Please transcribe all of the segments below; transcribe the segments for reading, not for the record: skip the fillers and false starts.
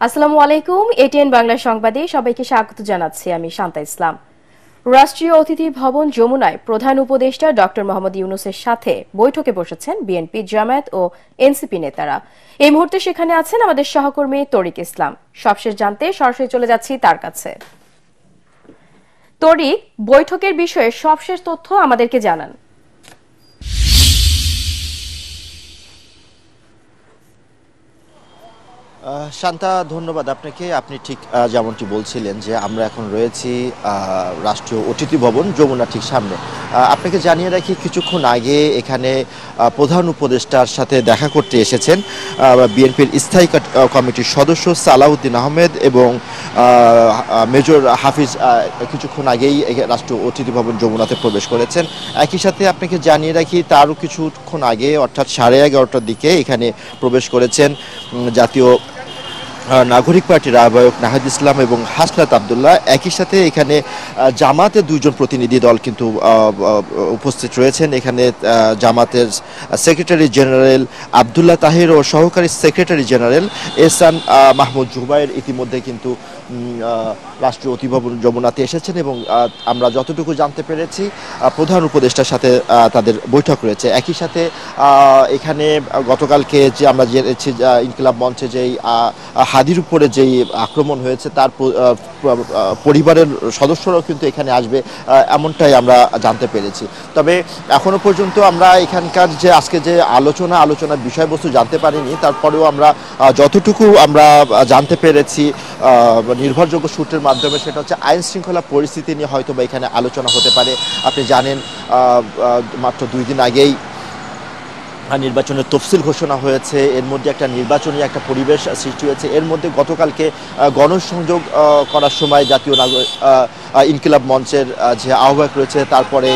আসসালামু আলাইকুম। এটিএন বাংলা সংবাদে সবাইকে স্বাগত জানাচ্ছি আমি শান্তা ইসলাম। রাষ্ট্রীয় অতিথি ভবন যমুনায় প্রধান উপদেষ্টা ডক্টর মোহাম্মদ ইউনূসের সাথে বৈঠকে বসেছেন বিএনপি, জামায়াত ও এনসিপি নেতারা। এই মুহূর্তে সেখানে আছেন আমাদের সহকর্মী তরিক ইসলাম। সবশেষ জানতে সরাসরি চলে যাচ্ছি তার কাছে। তরিক, বৈঠকের বিষয়ে সবশেষ তথ্য আমাদেরকে জানান। শান্তা, ধন্যবাদ আপনাকে। আপনি ঠিক যেমনটি বলছিলেন যে আমরা এখন রয়েছি রাষ্ট্রীয় অতিথি ভবন যমুনা ঠিক সামনে। আপনাকে জানিয়ে রাখি, কিছুক্ষণ আগে এখানে প্রধান উপদেষ্টার সাথে দেখা করতে এসেছেন বিএনপির স্থায়ী কমিটির সদস্য সালাউদ্দিন আহমেদ এবং মেজর হাফিজ। কিছুক্ষণ আগেই রাষ্ট্রীয় অতিথি ভবন যমুনাতে প্রবেশ করেছেন। একই সাথে আপনাকে জানিয়ে রাখি, তারও কিছুক্ষণ আগে অর্থাৎ 11:30টার দিকে এখানে প্রবেশ করেছেন জাতীয় নাগরিক পার্টির আহ্বায়ক নাহিদ ইসলাম এবং হাসনাত আবদুল্লাহ। একই সাথে এখানে জামাতের দুইজন প্রতিনিধি দল কিন্তু উপস্থিত রয়েছেন। এখানে জামাতের সেক্রেটারি জেনারেল আবদুল্লাহ তাহির ও সহকারী সেক্রেটারি জেনারেল এহসান মাহমুদ জুবায়ের ইতিমধ্যে কিন্তু রাষ্ট্রীয় অতিথি ভবন যমুনাতে এসেছেন এবং আমরা যতটুকু জানতে পেরেছি প্রধান উপদেষ্টার সাথে তাদের বৈঠক রয়েছে। একই সাথে এখানে গতকালকে যে আমরা জেনেছি ইনকিলাব মঞ্চে যেই হাদির উপরে যেই আক্রমণ হয়েছে, তার পরিবারের সদস্যরাও কিন্তু এখানে আসবে, এমনটাই আমরা জানতে পেরেছি। তবে এখনো পর্যন্ত আমরা এখানকার যে আজকে যে আলোচনার বিষয়বস্তু জানতে পারিনি। তারপরেও আমরা যতটুকু আমরা জানতে পেরেছি নির্ভরযোগ্য সূত্রের মাধ্যমে, সেটা হচ্ছে আইন শৃঙ্খলা পরিস্থিতি নিয়ে হয়তো বা এখানে আলোচনা হতে পারে। আপনি জানেন মাত্র 2 দিন আগেই নির্বাচনের তফসিল ঘোষণা হয়েছে। এর মধ্যে একটা নির্বাচনী একটা পরিবেশ সৃষ্টি হয়েছে। এর মধ্যে গতকালকে গণসংযোগ করার সময় জাতীয় ইনকিলাব মঞ্চের যে আহ্বায়ক রয়েছে তারপরে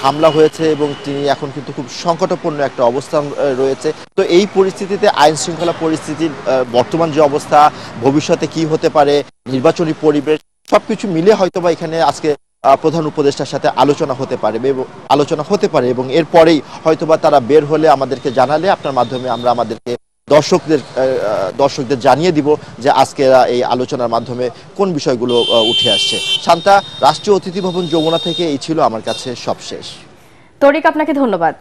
হামলা হয়েছে এবং তিনি এখন কিন্তু খুব সংকটাপন্ন একটা অবস্থান রয়েছে। তো এই পরিস্থিতিতে আইন শৃঙ্খলা পরিস্থিতির বর্তমান যে অবস্থা, ভবিষ্যতে কি হতে পারে, নির্বাচনী পরিবেশ, সবকিছু মিলে হয়তোবা এখানে আজকে প্রধান উপদেষ্টার সাথে আলোচনা হতে পারে এবং এরপরেই হয়তোবা তারা বের হলে আমাদেরকে জানালে আপনার মাধ্যমে আমরা আমাদেরকে দর্শকদের জানিয়ে দিব যে আজকে এই আলোচনার মাধ্যমে কোন বিষয়গুলো উঠে আসছে। শান্তা, রাষ্ট্রীয় অতিথি ভবন যমুনা থেকে এই ছিল আমার কাছে সবশেষ। তরিক, আপনাকে ধন্যবাদ।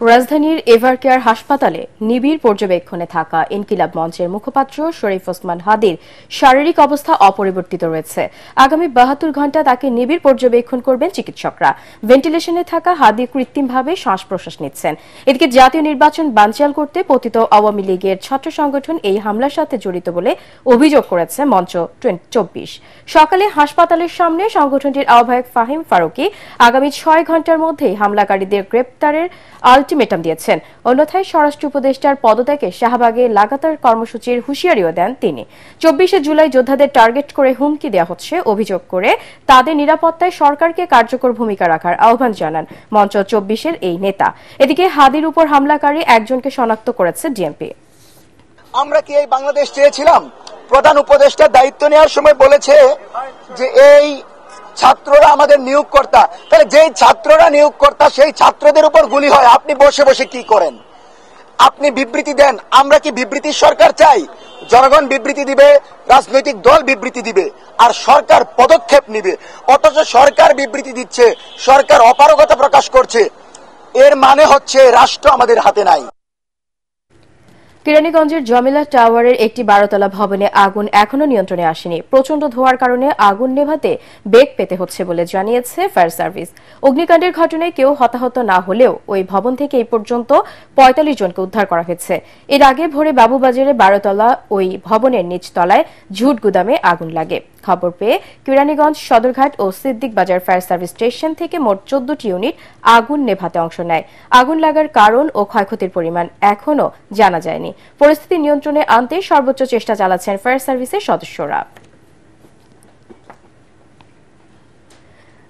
রাজধানীর এভারকেয়ার হাসপাতালে নিবিড় পর্যবেক্ষণে থাকা ইনকিলাব মঞ্চের মুখপাত্র শরীফ ওসমান হাদির শারীরিক অবস্থা অপরিবর্তিত রয়েছে। আগামী 72 ঘণ্টা তাকে নিবিড় পর্যবেক্ষণ করবেন চিকিৎসকরা। ভেন্টিলেশনে থাকা হাদি কৃত্রিমভাবে শ্বাস প্রশ্বাস নিচ্ছেন। এদিকে জাতীয় নির্বাচন বানচাল করতে পতিত আওয়ামী লীগের ছাত্র সংগঠন এই হামলার সাথে জড়িত বলে অভিযোগ করেছে মঞ্চ 24। সকালে হাসপাতালের সামনে সংগঠনটির আহ্বায়ক ফাহিম ফারুকী আগামী 6 ঘণ্টার মধ্যেই হামলাকারীদের গ্রেপ্তারের আলটিমেটাম দিয়েছেন। অন্যথায় স্বরাষ্ট্র উপদেষ্টার পদত্যাগে শাহবাগে লাগাতার কর্মসূচির হুঁশিয়ারিও দেন তিনি। 24শে জুলাই যোদ্ধাদের টার্গেট করে হুমকি দেওয়া হচ্ছে অভিযোগ করে তাদের নিরাপত্তায় সরকারকে কার্যকর ভূমিকা রাখার আহ্বান জানান মঞ্চ 24-এর এই নেতা। এদিকে হাদির উপর হামলাকারী একজনকে শনাক্ত করেছে ডিএমপি। আমরা কি এই বাংলাদেশ চেয়েছিলাম? প্রধান উপদেষ্টা দায়িত্ব নেওয়ার সময় বলেছে যে এই ছাত্ররা আমাদের নিয়োগকর্তা। তাহলে যেই ছাত্ররা নিয়োগকর্তা সেই ছাত্রদের উপর গুলি হয়, আপনি বসে বসে কি করেন? আপনি বিবৃতি দেন। আমরা কি বিবৃতির সরকার চাই? জনগণ বিবৃতি দিবে, রাজনৈতিক দল বিবৃতি দিবে, আর সরকার পদক্ষেপ নিবে। অথচ সরকার বিবৃতি দিচ্ছে, সরকার অপারগতা প্রকাশ করছে। এর মানে হচ্ছে রাষ্ট্র আমাদের হাতে নাই। কেরানীগঞ্জের জমিলা টাওয়ারের একটি 12তলা ভবনে আগুন এখনো নিয়ন্ত্রণে আসেনি। প্রচণ্ড ধোঁয়ার কারণে আগুন নেভাতে বেগ পেতে হচ্ছে বলে জানিয়েছে ফায়ার সার্ভিস। অগ্নিকাণ্ডের ঘটনায় কেউ হতাহত না হলেও ওই ভবন থেকে এই পর্যন্ত 45 জনকে উদ্ধার করা হয়েছে। এর আগে ভোরে বাবুবাজারে 12তলা ওই ভবনের নিচতলায় ঝুট গুদামে আগুন লাগে। খবর পেয়ে কেরানীগঞ্জ সদরঘাট ও সিদ্দিক বাজার ফায়ার সার্ভিস স্টেশন থেকে মোট 14টি ইউনিট আগুন নেভাতে অংশ নেয়। আগুন লাগার কারণ ও ক্ষয়ক্ষতির পরিমাণ এখনো জানা যায়নি। পরিস্থিতি নিয়ন্ত্রণে আনতে সর্বোচ্চ চেষ্টা চালাচ্ছেন ফায়ার সার্ভিসের সদস্যরা।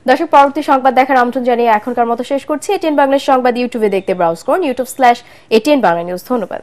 দর্শক, পরবর্তী সংবাদ দেখার আমন্ত্রণ জানিয়ে এখনকার মতো শেষ করছি। এটিএন বাংলা সংবাদ ইউটিউবে দেখতে ব্রাউজ করুন youtube/ATN Bangla News। ধন্যবাদ।